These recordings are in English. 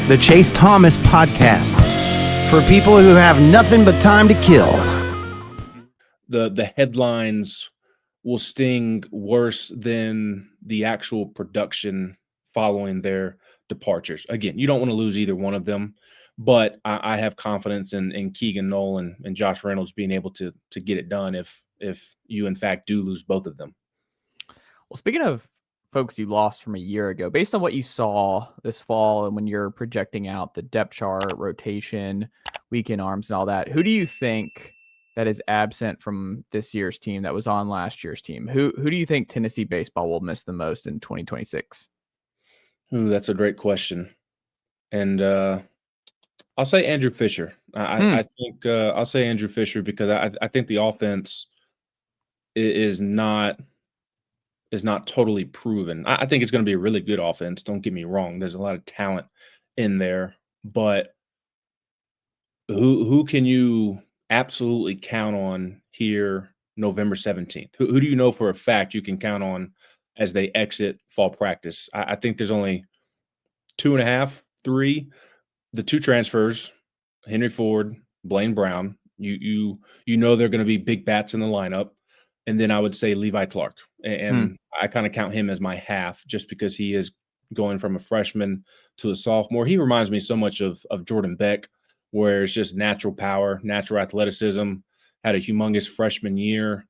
the Chase Thomas Podcast, for people who have nothing but time to kill. The headlines will sting worse than the actual production following their departures. Again, you don't want to lose either one of them, but I have confidence in Keegan Nolan and Josh Reynolds being able to get it done if you in fact do lose both of them. Well, speaking of folks you lost from a year ago, based on what you saw this fall and when you're projecting out the depth chart, rotation, weekend arms and all that, who do you think that is absent from this year's team that was on last year's team? Who do you think Tennessee baseball will miss the most in 2026? Ooh, that's a great question. And I'll say Andrew Fischer. I think I'll say Andrew Fischer because I think the offense is not totally proven. I think it's going to be a really good offense. Don't get me wrong. There's a lot of talent in there, but who can you absolutely count on here November 17th? Who do you know for a fact you can count on as they exit fall practice? I think there's only 2.5, 3. The 2 transfers, Henry Ford, Blaine Brown. You know they're going to be big bats in the lineup. And then I would say Levi Clark. And I kind of count him as my half just because he is going from a freshman to a sophomore. He reminds me so much of Jordan Beck, where it's just natural power, natural athleticism, had a humongous freshman year.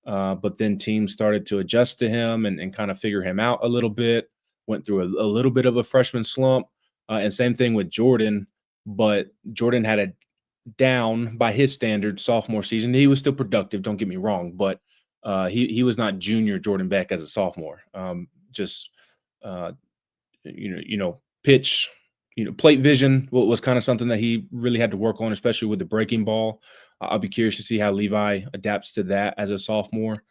But then teams started to adjust to him and kind of figure him out a little bit, went through a little bit of a freshman slump. And same thing with Jordan, but Jordan had a down by his standards sophomore season. He was still productive, don't get me wrong, but he was not junior Jordan Beck as a sophomore. Pitch, plate vision was kind of something that he really had to work on, especially with the breaking ball. I'll be curious to see how Levi adapts to that as a sophomore.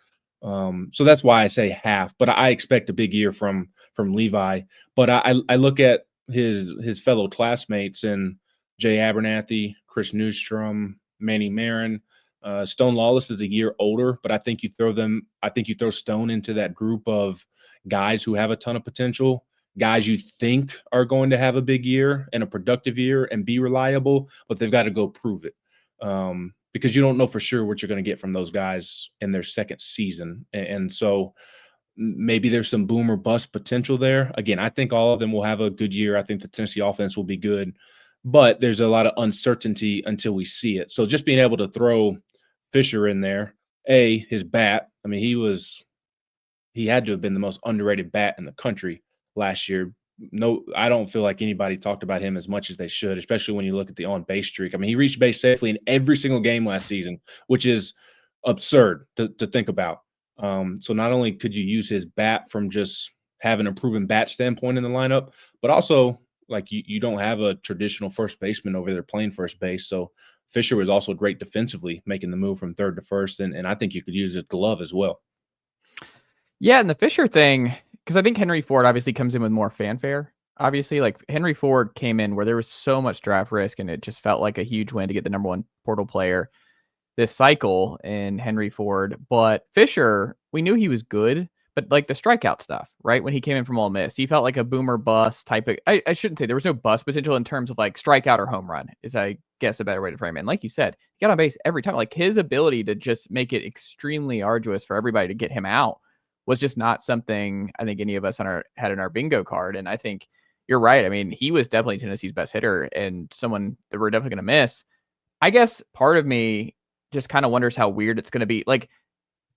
So that's why I say half, but I expect a big year from Levi. But I look at his fellow classmates and Jay Abernathy, Chris Newstrom, Manny Marin. Stone Lawless is a year older, but I think you throw Stone into that group of guys who have a ton of potential, guys you think are going to have a big year and a productive year and be reliable, but they've got to go prove it. Because you don't know for sure what you're going to get from those guys in their second season. And so maybe there's some boom or bust potential there. Again, I think all of them will have a good year. I think the Tennessee offense will be good, but there's a lot of uncertainty until we see it. So just being able to throw Fischer in there, his bat, I mean, he had to have been the most underrated bat in the country last year. No, I don't feel like anybody talked about him as much as they should, especially when you look at the on-base streak. I mean, he reached base safely in every single game last season, which is absurd to think about. So not only could you use his bat from just having a proven bat standpoint in the lineup, but also like you don't have a traditional first baseman over there playing first base. So Fischer was also great defensively, making the move from third to first, and I think you could use his glove as well. Yeah, and the Fischer thing, because I think Henry Ford obviously comes in with more fanfare. Obviously, like Henry Ford came in where there was so much draft risk, and it just felt like a huge win to get the number 1 portal player this cycle in Henry Ford. But Fischer, we knew he was good, but like the strikeout stuff, right? When he came in from Ole Miss, he felt like a boomer bust type of, I shouldn't say there was no bust potential in terms of like strikeout or home run is, I guess, a better way to frame it. And like you said, he got on base every time. Like his ability to just make it extremely arduous for everybody to get him out was just not something I think any of us had in our bingo card. And I think you're right. I mean, he was definitely Tennessee's best hitter and someone that we're definitely going to miss. I guess part of me just kind of wonders how weird it's going to be. Like,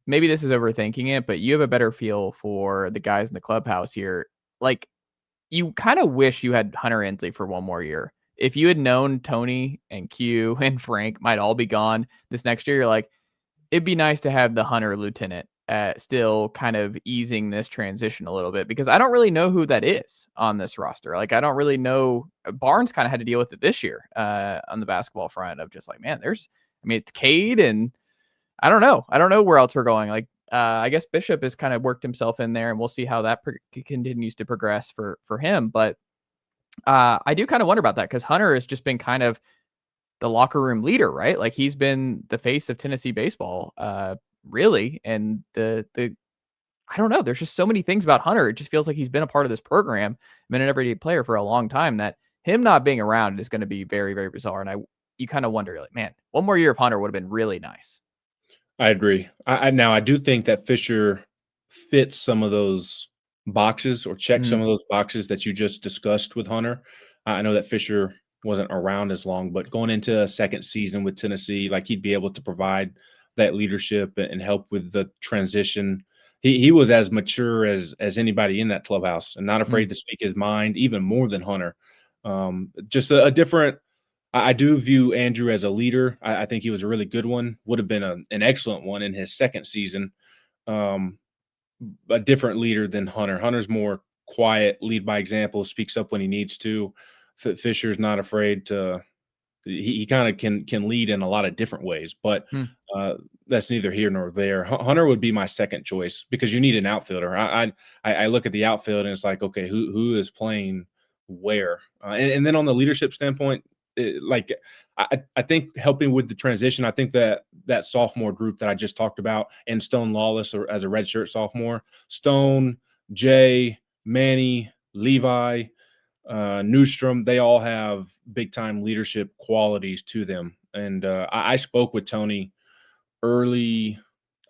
maybe this is overthinking it, but you have a better feel for the guys in the clubhouse here. Like, you kind of wish you had Hunter Ensley for one more year. If you had known Tony and Q and Frank might all be gone this next year, you're like, it'd be nice to have the Hunter lieutenant still kind of easing this transition a little bit, because I don't really know who that is on this roster. Like, I don't really know. Barnes kind of had to deal with it this year on the basketball front of just like, man, it's Cade and I don't know where else we're going. Like, I guess Bishop has kind of worked himself in there, and we'll see how that continues to progress for him. But I do kind of wonder about that, because Hunter has just been kind of the locker room leader, right? Like, he's been the face of Tennessee baseball, really. And the I don't know. There's just so many things about Hunter. It just feels like he's been a part of this program, been an everyday player for a long time, that him not being around is going to be very, very bizarre. And you kind of wonder, like, man, one more year of Hunter would have been really nice. I agree. Now I do think that Fischer fits some of those boxes or checks some of those boxes that you just discussed with Hunter. I know that Fischer wasn't around as long, but going into a second season with Tennessee, like he'd be able to provide that leadership and help with the transition. He was as mature as anybody in that clubhouse and not afraid to speak his mind, even more than Hunter. Just a different. I do view Andrew as a leader. I think he was a really good one. Would have been an excellent one in his second season. A different leader than Hunter. Hunter's more quiet, lead by example, speaks up when he needs to. Fischer's not afraid to. He kind of can lead in a lot of different ways, but that's neither here nor there. Hunter would be my second choice because you need an outfielder. I look at the outfield and it's like, okay, who is playing where? And then on the leadership standpoint, I think helping with the transition, I think that sophomore group that I just talked about and Stone Lawless as a redshirt sophomore, Stone, Jay, Manny, Levi, Newstrom, they all have big time leadership qualities to them. And I spoke with Tony early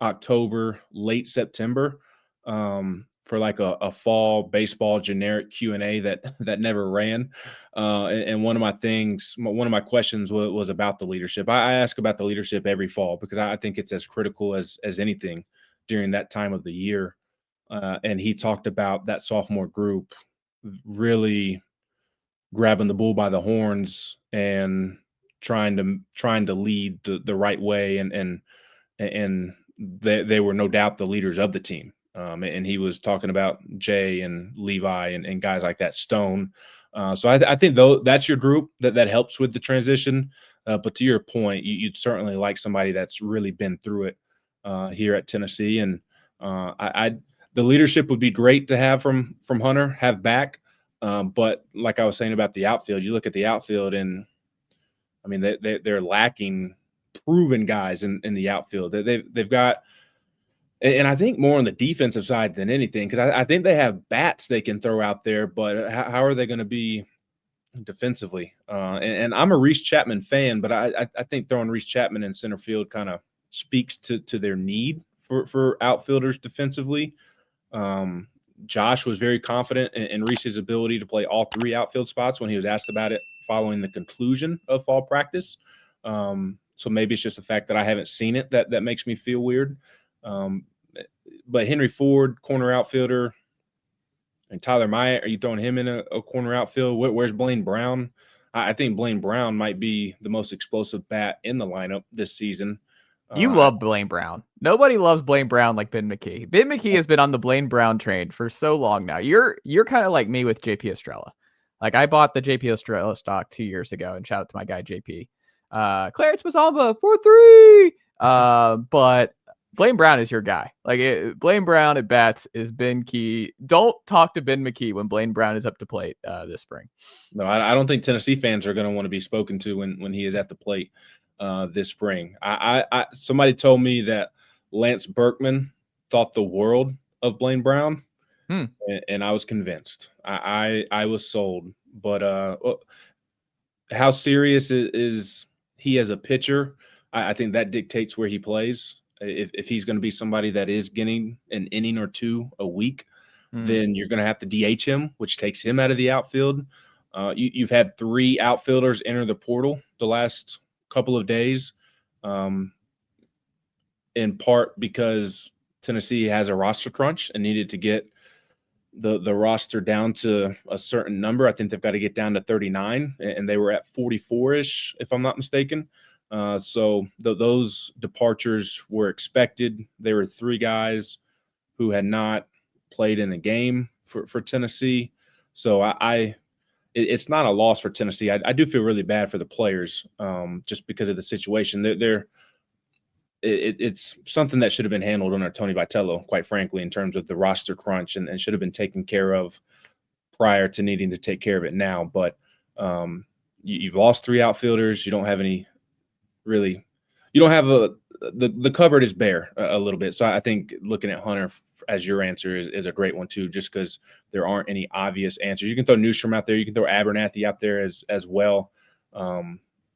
October, late September, for like a fall baseball generic Q&A that never ran. And one of my questions was about the leadership. I ask about the leadership every fall because I think it's as critical as anything during that time of the year. And he talked about that sophomore group really grabbing the bull by the horns and trying to lead the right way. And they were no doubt the leaders of the team. And he was talking about Jay and Levi and guys like that, Stone. So I think that's your group that helps with the transition. But to your point, you'd certainly like somebody that's really been through it here at Tennessee. And the leadership would be great to have from Hunter, have back. But like I was saying about the outfield, you look at the outfield and I mean, they're lacking proven guys in the outfield. They've got, and I think more on the defensive side than anything, because I think they have bats they can throw out there, but how are they going to be defensively? And I'm a Reese Chapman fan, but I think throwing Reese Chapman in center field kind of speaks to their need for outfielders defensively. Josh was very confident in Reese's ability to play all three outfield spots when he was asked about it following the conclusion of fall practice. So maybe it's just the fact that I haven't seen it that makes me feel weird. But Henry Ford, corner outfielder, and Tyler Myatt, are you throwing him in a corner outfield? Where's Blaine Brown? I think Blaine Brown might be the most explosive bat in the lineup this season. You love Blaine Brown. Nobody loves Blaine Brown like Ben McKee. Ben McKee has been on the Blaine Brown train for so long now. You're kind of like me with JP Estrella. Like I bought the JP Estrella stock 2 years ago, and shout out to my guy JP. Clarence Mazamba 4-3. But Blaine Brown is your guy. Blaine Brown at bats is Ben Key. Don't talk to Ben McKee when Blaine Brown is up to plate this spring. No, I don't think Tennessee fans are going to want to be spoken to when he is at the plate this spring. Somebody told me that Lance Berkman thought the world of Blaine Brown, and I was convinced. I was sold. But how serious is he as a pitcher? I think that dictates where he plays. If he's going to be somebody that is getting an inning or two a week, then you're going to have to DH him, which takes him out of the outfield. You've had 3 outfielders enter the portal the last couple of days, in part because Tennessee has a roster crunch and needed to get the roster down to a certain number. I think they've got to get down to 39, and they were at 44-ish, if I'm not mistaken. So those departures were expected. There were 3 guys who had not played in the game for Tennessee. So it's not a loss for Tennessee. I do feel really bad for the players just because of the situation. It's something that should have been handled under Tony Vitello, quite frankly, in terms of the roster crunch and should have been taken care of prior to needing to take care of it now. But you've lost 3 outfielders. You don't have any really – you don't have the cupboard is bare a little bit. So I think looking at Hunter as your answer is a great one too, just because there aren't any obvious answers. You can throw Newstrom out there, you can throw Abernathy out there as well.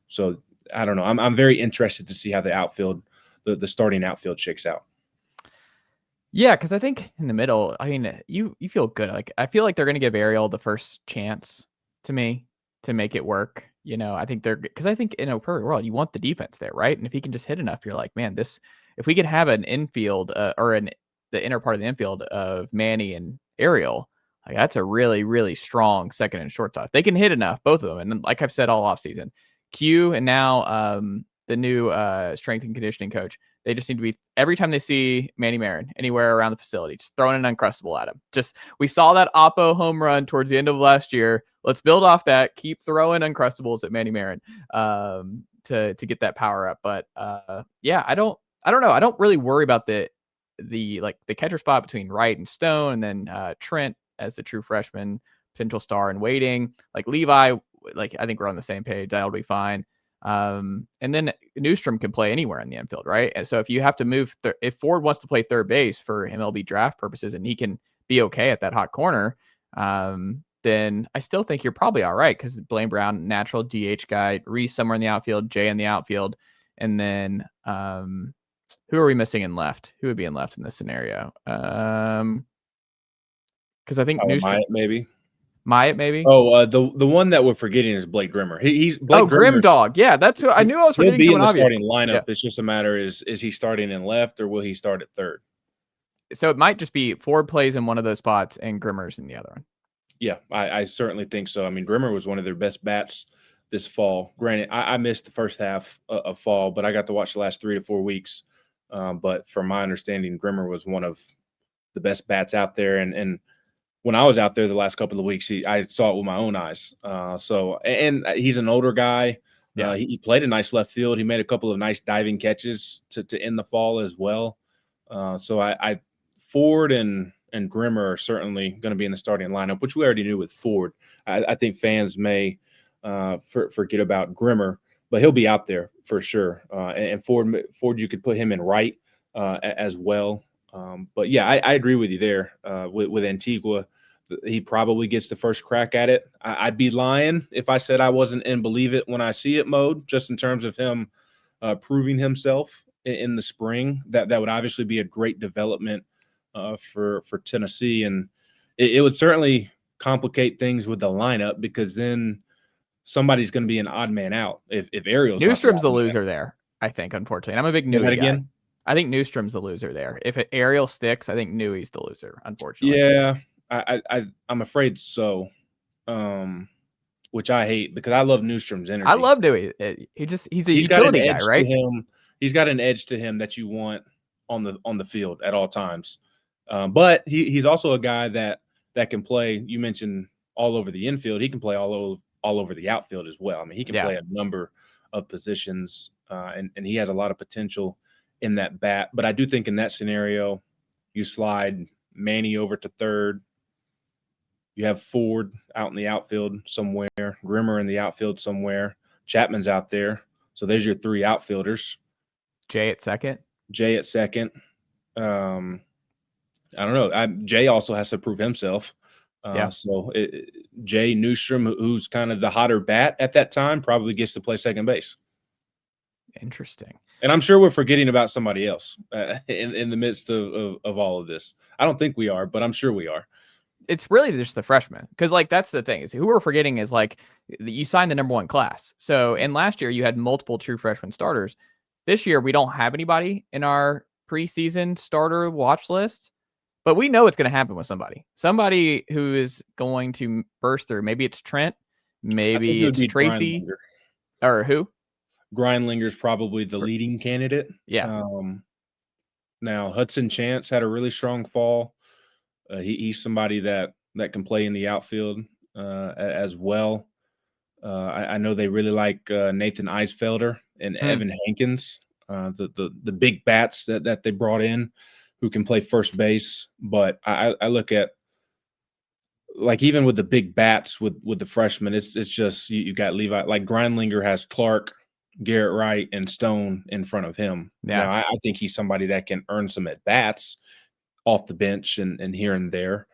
So I don't know. I'm very interested to see how the outfield, the starting outfield shakes out. Yeah, because I think in the middle, I mean, you feel good. Like I feel like they're going to give Ariel the first chance to make it work. I think because I think in a perfect world, you want the defense there, right? And if he can just hit enough, you're like, man, if we could have an infield or the inner part of the infield of Manny and Ariel, like that's a really, really strong second and shortstop. They can hit enough, both of them. And then, like I've said all offseason, Q and now the new strength and conditioning coach, they just need to be, every time they see Manny Marin anywhere around the facility, just throwing an Uncrustable at him. We saw that Oppo home run towards the end of last year. Let's build off that. Keep throwing Uncrustables at Manny Marin to get that power up. But yeah, I don't know. I don't really worry about the catcher spot between Wright and Stone, and then Trent as the true freshman potential star in waiting. Like Levi, I think we're on the same page. That'll be fine. And then Newstrom can play anywhere in the infield, right? And so if you have to move, if Ford wants to play third base for MLB draft purposes and he can be okay at that hot corner, then I still think you're probably all right, because Blaine Brown, natural DH guy, Reese somewhere in the outfield, Jay in the outfield, and then who are we missing in left? Who would be in left in this scenario? Because I think Newstrom, Myatt maybe. Oh, the one that we're forgetting is Blake Grimmer. He's Blake Grim Dog. Yeah, that's who I knew. I was forgetting. He'll be in the starting lineup. Yeah. It's just a matter is he starting in left or will he start at third? So it might just be Ford plays in one of those spots and Grimmer's in the other one. Yeah, I certainly think so. I mean, Grimmer was one of their best bats this fall. Granted, I missed the first half of fall, but I got to watch the last 3 to 4 weeks. But from my understanding, Grimmer was one of the best bats out there, and when I was out there the last couple of weeks, I saw it with my own eyes. And he's an older guy. Yeah. He played a nice left field. He made a couple of nice diving catches to end the fall as well. So I Ford and Grimmer are certainly going to be in the starting lineup, which we already knew with Ford. I think fans may forget about Grimmer, but he'll be out there for sure. And Ford, you could put him in right as well. But yeah, I agree with you there with Antigua. He probably gets the first crack at it. I'd be lying if I said I wasn't in believe it when I see it mode, just in terms of him proving himself in the spring. That would obviously be a great development for Tennessee. And it would certainly complicate things with the lineup, because then somebody's going to be an odd man out. If Ariel's Newstrom's the loser there, I think, unfortunately. And I'm a big Newey guy. Again? I think Newstrom's the loser there. If Ariel sticks, I think Newey's the loser, unfortunately. Yeah, I'm afraid so. Which I hate, because I love Newstrom's energy. I love Newey. He's a utility guy, right? He's got an edge to him that you want on the field at all times. But he's also a guy that can play. You mentioned all over the infield. He can play all over the outfield as well. I mean, he can play a number of positions, and he has a lot of potential in that bat. But I do think in that scenario, you slide Manny over to third. You have Ford out in the outfield somewhere, Grimmer in the outfield somewhere, Chapman's out there. So there's your 3 outfielders. Jay at second. I don't know. Jay also has to prove himself. So Jay Newstrom, who's kind of the hotter bat at that time, probably gets to play second base. Interesting. And I'm sure we're forgetting about somebody else in the midst of all of this. I don't think we are, but I'm sure we are. It's really just the freshmen, because that's the thing, is who we're forgetting is you signed the number 1 class. So, and last year you had multiple true freshman starters. This year we don't have anybody in our preseason starter watch list, but we know it's going to happen with somebody who is going to burst through. Maybe it's Trent, maybe it's Tracy, or who? Grindlinger's probably the leading candidate. Yeah. Now Hudson Chance had a really strong fall. He's somebody that can play in the outfield as well. I know they really like Nathan Eisfelder and Evan Hankins, the big bats that they brought in, who can play first base. But I look at, even with the big bats with the freshmen, it's just you got Levi. Like Grindlinger has Clark, Garrett Wright, and Stone in front of him. Yeah. Now I think he's somebody that can earn some at bats off the bench and here and there.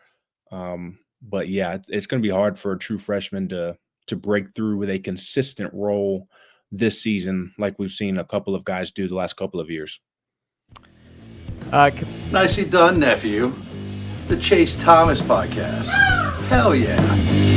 But yeah, it's going to be hard for a true freshman to break through with a consistent role this season, like we've seen a couple of guys do the last couple of years. Nicely done, nephew. The Chase Thomas podcast. Hell yeah.